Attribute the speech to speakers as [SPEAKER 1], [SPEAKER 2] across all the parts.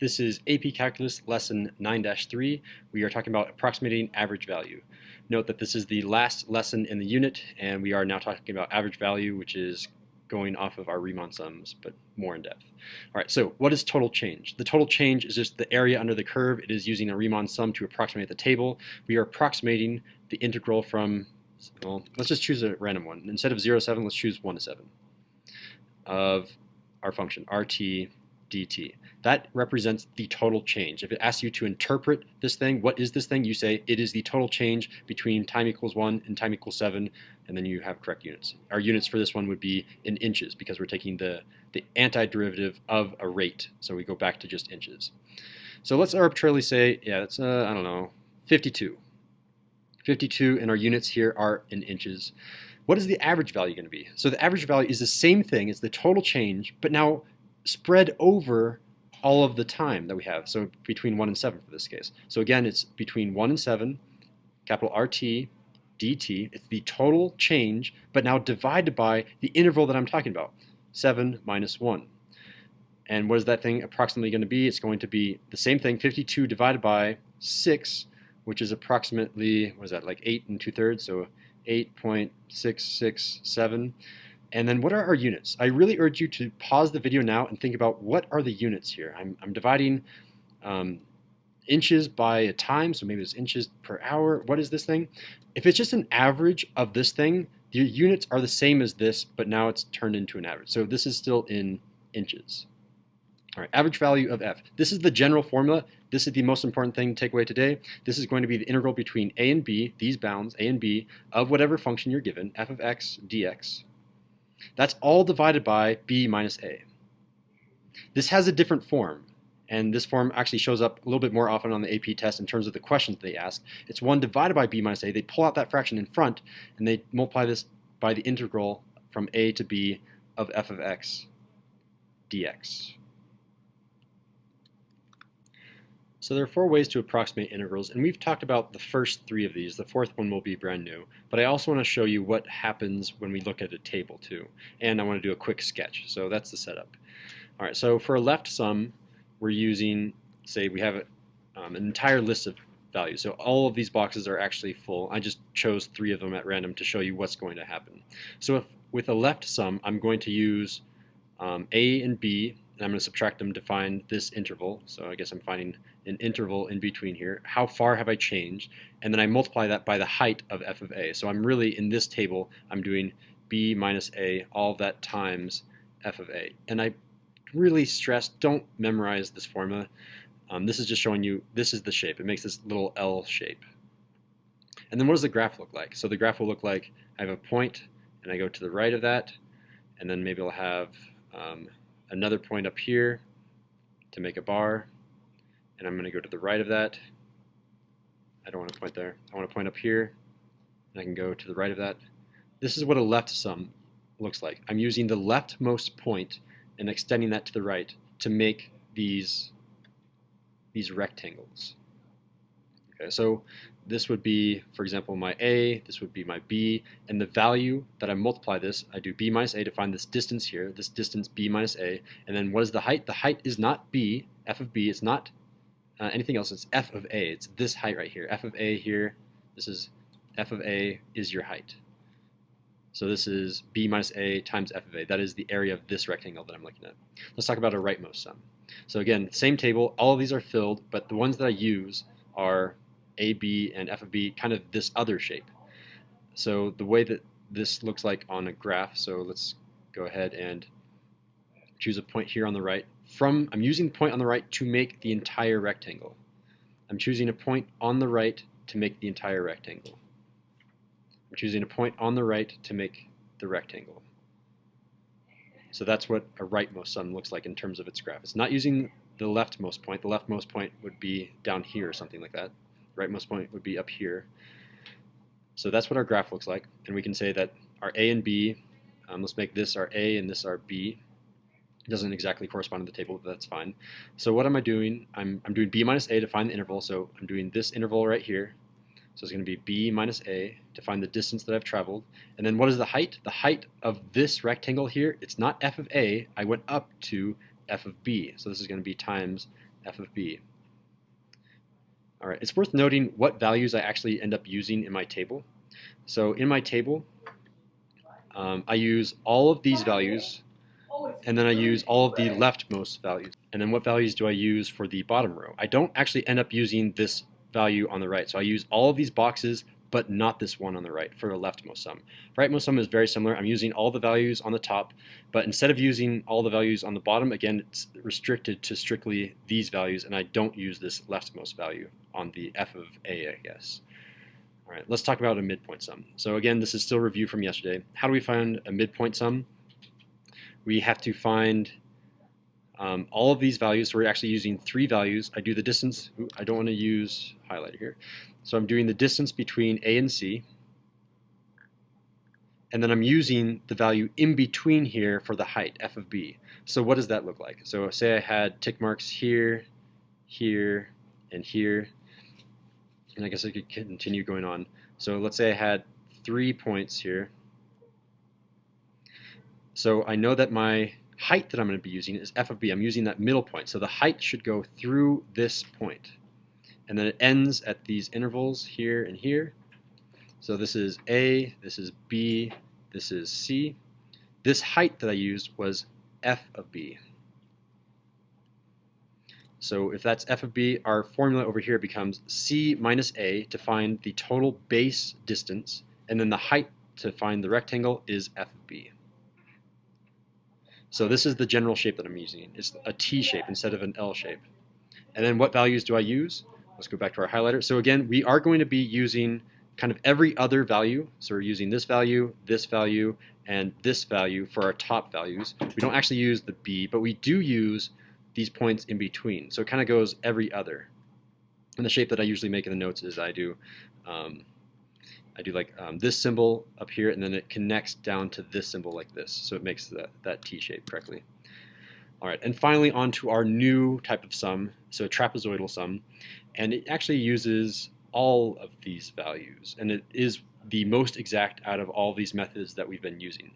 [SPEAKER 1] This is AP Calculus Lesson 9-3. We are talking about approximating average value. Note that this is the last lesson in the unit, and we are now talking about average value, which is going off of our Riemann sums, but more in depth. All right, so what is total change? The total change is just the area under the curve. It is using a Riemann sum to approximate the table. We are approximating the integral from, well, let's just choose a random one. Instead of 0 to 7, let's choose 1 to 7 of our function, RT dt. That represents the total change. If it asks you to interpret this thing, what is this thing? You say it is the total change between time equals 1 and time equals 7, and then you have correct units. Our units for this one would be in inches because we're taking the antiderivative of a rate, so we go back to just inches. So let's arbitrarily say, yeah, that's, I don't know, 52. 52, and our units here are in inches. What is the average value going to be? So the average value is the same thing as the total change, but now spread over all of the time that we have. So between 1 and 7 for this case. So again, it's between 1 and 7, capital RT dt. It's the total change, but now divided by the interval that I'm talking about, 7 minus 1. And what is that thing approximately going to be? It's going to be the same thing, 52 divided by 6, which is approximately, what is that, like 8 2/3, so 8.667. And then what are our units? I really urge you to pause the video now and think about what are the units here. I'm dividing inches by a time, so maybe it's inches per hour. What is this thing? If it's just an average of this thing, the units are the same as this, but now it's turned into an average. So this is still in inches. All right, average value of f. This is the general formula. This is the most important thing to take away today. This is going to be the integral between a and b, these bounds, a and b, of whatever function you're given, f of x dx. That's all divided by b minus a. This has a different form, and this form actually shows up a little bit more often on the AP test in terms of the questions they ask. It's 1 divided by b minus a. They pull out that fraction in front, and they multiply this by the integral from a to b of f of x dx. So there are 4 ways to approximate integrals, and we've talked about the first 3 of these. The 4th one will be brand new, but I also want to show you what happens when we look at a table too, and I want to do a quick sketch. So that's the setup. All right, so for a left sum, we're using, say we have an entire list of values. So all of these boxes are actually full. I just chose 3 of them at random to show you what's going to happen. So if, with a left sum, I'm going to use a and b, and I'm going to subtract them to find this interval. So I guess I'm finding an interval in between here. How far have I changed? And then I multiply that by the height of f of a. So I'm really, in this table, I'm doing b minus a, all of that times f of a. And I really stress, don't memorize this formula. This is just showing you, this is the shape. It makes this little L shape. And then what does the graph look like? So the graph will look like, I have a point, and I go to the right of that, and then maybe I'll have another point up here to make a bar, and I'm going to go to the right of that. I don't want to point there. I want to point up here, and I can go to the right of that. This is what a left sum looks like. I'm using the leftmost point and extending that to the right to make these rectangles. Okay, so this would be, for example, my a, this would be my b, and the value that I multiply this, I do b minus a to find this distance here, this distance b minus a, and then what is the height? The height is not b, f of b, it's not anything else, it's f of a, it's this height right here, f of a here, this is f of a is your height. So this is b minus a times f of a, that is the area of this rectangle that I'm looking at. Let's talk about a rightmost sum. So again, same table, all of these are filled, but the ones that I use are a, b, and f of b, kind of this other shape. So the way that this looks like on a graph, so let's go ahead and choose a point here on the right. I'm using the point on the right to make the entire rectangle. I'm choosing a point on the right to make the entire rectangle. I'm choosing a point on the right to make the rectangle. So that's what a rightmost sum looks like in terms of its graph. It's not using the leftmost point. The leftmost point would be down here or something like that. Rightmost point would be up here. So that's what our graph looks like, and we can say that our a and b, let's make this our a and this our b. It doesn't exactly correspond to the table, but that's fine. So what am I doing? I'm doing b minus a to find the interval, so I'm doing this interval right here. So it's going to be b minus a to find the distance that I've traveled. And then what is the height? The height of this rectangle here, it's not f of a. I went up to f of b. So this is going to be times f of b. All right, it's worth noting what values I actually end up using in my table. So in my table, I use all of these values, and then I use all of the leftmost values. And then what values do I use for the bottom row? I don't actually end up using this value on the right. So I use all of these boxes, but not this one on the right for the leftmost sum. Rightmost sum is very similar. I'm using all the values on the top, but instead of using all the values on the bottom, again, it's restricted to strictly these values, and I don't use this leftmost value on the f of a, I guess. All right, let's talk about a midpoint sum. So again, this is still review from yesterday. How do we find a midpoint sum? We have to find all of these values. So we're actually using three values. I do the distance. Ooh, I don't want to use highlighter here. So I'm doing the distance between A and C. And then I'm using the value in between here for the height, f of b. So what does that look like? So say I had tick marks here, here, and here. And I guess I could continue going on. So let's say I had 3 points here. So I know that my height that I'm going to be using is f of b. I'm using that middle point. So the height should go through this point. And then it ends at these intervals here and here. So this is A, this is B, this is C. This height that I used was f of b. So if that's f of b, our formula over here becomes c minus a to find the total base distance, and then the height to find the rectangle is f of b. So this is the general shape that I'm using. It's a T shape instead of an L shape. And then what values do I use? Let's go back to our highlighter. So again, we are going to be using kind of every other value. So we're using this value, and this value for our top values. We don't actually use the B, but we do use these points in between. So it kind of goes every other. And the shape that I usually make in the notes is I do like this symbol up here, and then it connects down to this symbol like this. So it makes that T shape correctly. All right, and finally on to our new type of sum, so a trapezoidal sum. And it actually uses all of these values, and it is the most exact out of all these methods that we've been using.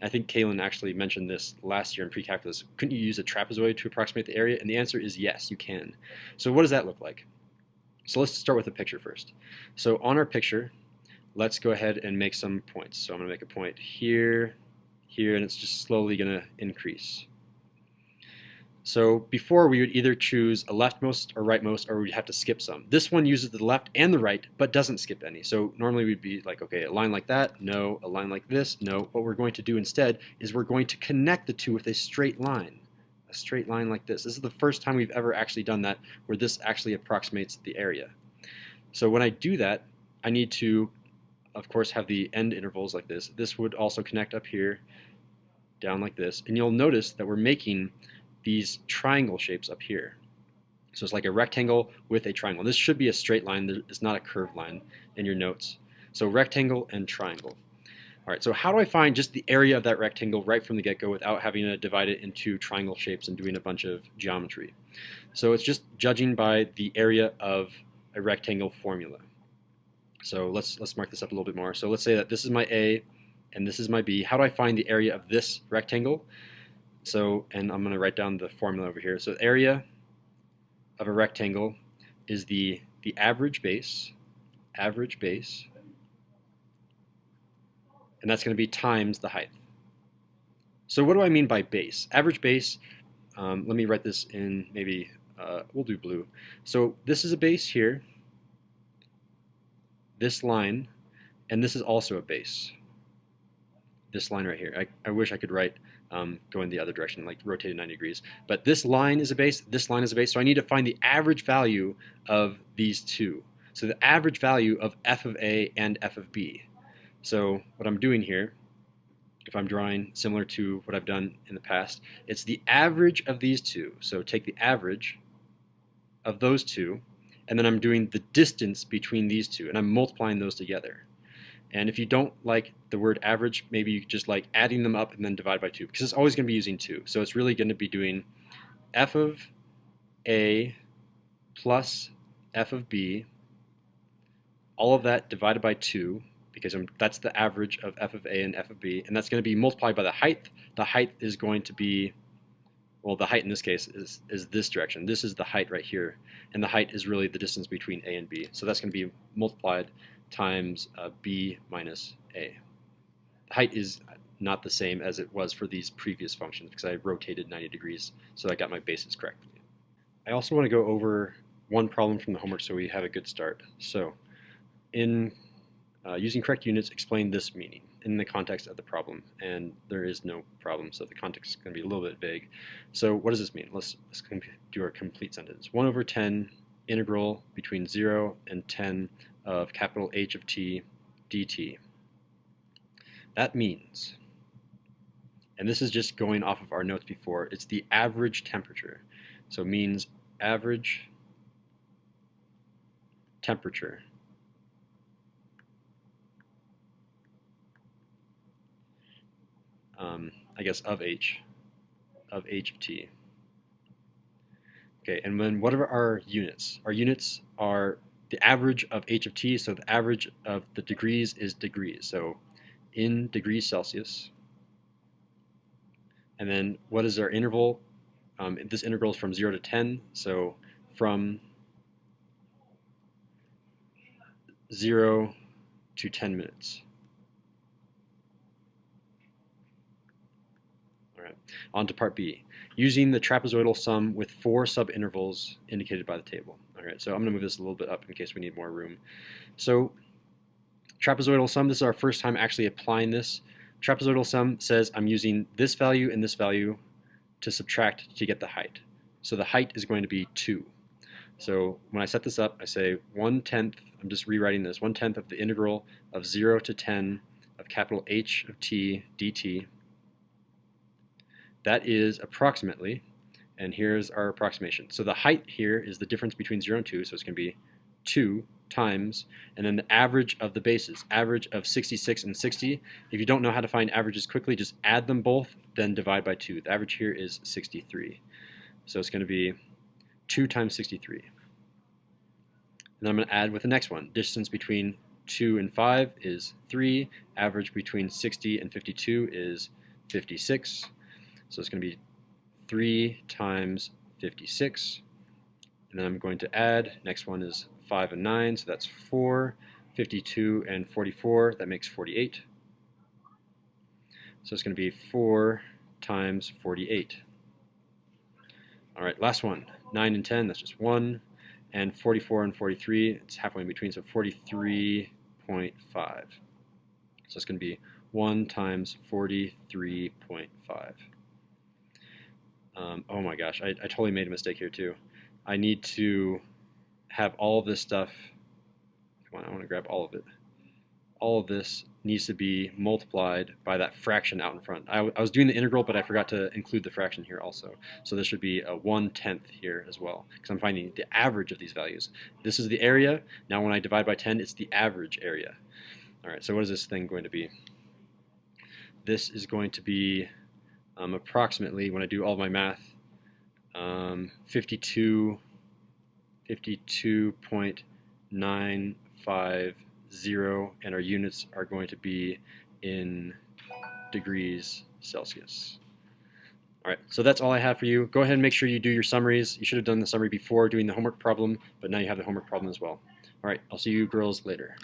[SPEAKER 1] I think Kaylin actually mentioned this last year in pre-calculus. Couldn't you use a trapezoid to approximate the area? And the answer is yes, you can. So what does that look like? So let's start with a picture first. So on our picture, let's go ahead and make some points. So I'm going to make a point here, here, and it's just slowly going to increase. So before we would either choose a leftmost or rightmost, or we'd have to skip some. This one uses the left and the right, but doesn't skip any. So normally we'd be like, okay, a line like that, no. A line like this, no. What we're going to do instead is we're going to connect the two with a straight line like this. This is the first time we've ever actually done that, where this actually approximates the area. So when I do that, I need to, of course, have the end intervals like this. This would also connect up here, down like this. And you'll notice that we're making these triangle shapes up here. So it's like a rectangle with a triangle. This should be a straight line. It's not a curved line in your notes. So rectangle and triangle. All right, so how do I find just the area of that rectangle right from the get-go without having to divide it into triangle shapes and doing a bunch of geometry? So it's just judging by the area of a rectangle formula. So let's mark this up a little bit more. So let's say that this is my A and this is my B. How do I find the area of this rectangle? So, and I'm going to write down the formula over here. So the area of a rectangle is the average base, and that's going to be times the height. So what do I mean by base? Average base, let me write this in maybe, we'll do blue. So this is a base here, this line, and this is also a base. This line right here. I wish I could write going the other direction, like rotated 90 degrees. But this line is a base, this line is a base, so I need to find the average value of these two. So the average value of f of a and f of b. So what I'm doing here, if I'm drawing similar to what I've done in the past, it's the average of these two. So take the average of those two, and then I'm doing the distance between these two, and I'm multiplying those together. And if you don't like the word average, maybe you just like adding them up and then divide by 2, because it's always going to be using 2. So it's really going to be doing f of a plus f of b, all of that divided by 2, because that's the average of f of a and f of b, and that's going to be multiplied by the height. The height is going to be well, the height in this case is this direction. This is the height right here, and the height is really the distance between A and B. So that's going to be multiplied times B minus A. The height is not the same as it was for these previous functions because I rotated 90 degrees, so I got my bases correctly. I also want to go over one problem from the homework so we have a good start. So in using correct units, explain this meaning in the context of the problem, and there is no problem, so the context is going to be a little bit vague. So what does this mean? Let's do our complete sentence. 1 over 10 integral between 0 and 10 of capital H of t dt. That means, and this is just going off of our notes before, it's the average temperature. So it means average temperature I guess of H of t. Okay, and then what are our units? Our units are the average of H of t, so the average of the degrees is degrees. So in degrees Celsius. And then what is our interval? This integral is from 0 to 10, so from 0 to 10 minutes. All right, on to part B. Using the trapezoidal sum with 4 subintervals indicated by the table. All right, so I'm going to move this a little bit up in case we need more room. So trapezoidal sum, this is our first time actually applying this. Trapezoidal sum says I'm using this value and this value to subtract to get the height. So the height is going to be 2. So when I set this up, I say 1/10, I'm just rewriting this, 1/10 of the integral of 0 to 10 of capital H of t dt. That is approximately, and here's our approximation. So the height here is the difference between 0 and 2, so it's going to be 2 times, and then the average of the bases, average of 66 and 60. If you don't know how to find averages quickly, just add them both, then divide by 2. The average here is 63. So it's going to be 2 times 63. And then I'm going to add with the next one. Distance between 2 and 5 is 3. Average between 60 and 52 is 56. So it's going to be 3 times 56. And then I'm going to add, next one is 5 and 9, so that's 4. 52 and 44, that makes 48. So it's going to be 4 times 48. All right, last one, 9 and 10, that's just 1. And 44 and 43, it's halfway in between, so 43.5. So it's going to be 1 times 43.5. Oh my gosh, I totally made a mistake here too. I need to have all of this stuff, come on, I want to grab all of it. All of this needs to be multiplied by that fraction out in front. I was doing the integral, but I forgot to include the fraction here also. So this should be a 1/10 here as well, because I'm finding the average of these values. This is the area. Now when I divide by 10, it's the average area. All right, so what is this thing going to be? This is going to be approximately, when I do all my math, 52.950, and our units are going to be in degrees Celsius. All right, so that's all I have for you. Go ahead and make sure you do your summaries. You should have done the summary before doing the homework problem, but now you have the homework problem as well. All right, I'll see you girls later.